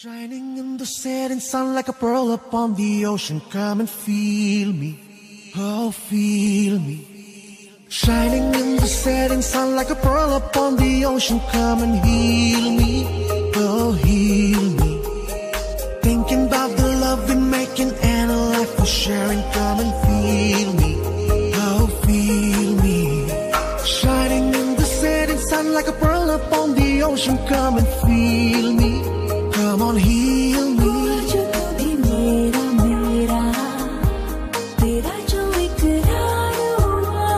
Shining in the setting sun like a pearl upon the ocean. Come and feel me, oh feel me. Shining in the setting sun like a pearl upon the ocean. Come and heal me, oh heal me. Thinking about the love we're making and a life we're sharing. Come and feel me, oh feel me. Shining in the setting sun like a pearl upon the ocean. Come and feel me, come on heal me. जो तू भी मेरा मेरा तेरा जो इकरार हुआ,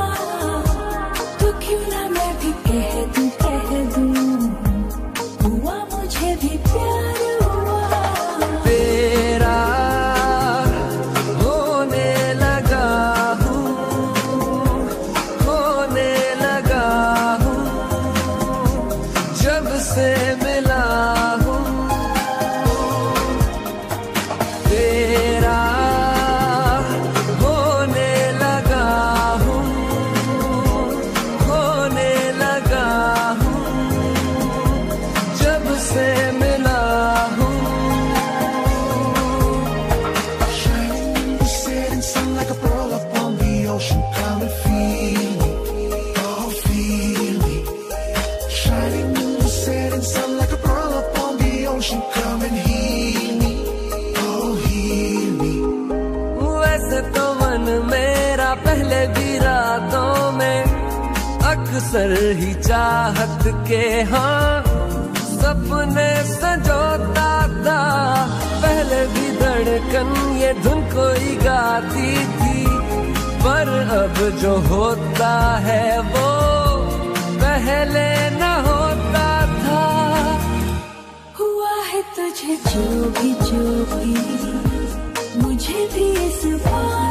तो क्यों ना मैं भी कह दूं हुआ मुझे भी प्यार हुआ। तेरा होने लगा हूँ, होने लगा हूँ, जब से मिला हूँ। तेरा होने लगा हूँ, होने लगा हूँ, जब से मिला हूँ। Shining in the setting sun like a pearl upon the ocean. Come and feel me, oh feel me. Shining in the setting sun like a pearl upon the ocean. Come and heal me, oh heal me. वैसे तो मन मेरा पहले भी रातों में अक्सर ही चाहत के हाँ सपने संजोता था। पहले भी धड़कन ये धुन कोई गाती थी, पर अब जो होता है वो पहले न होता था। हुआ है तुझे जो भी मुझे भी इस बार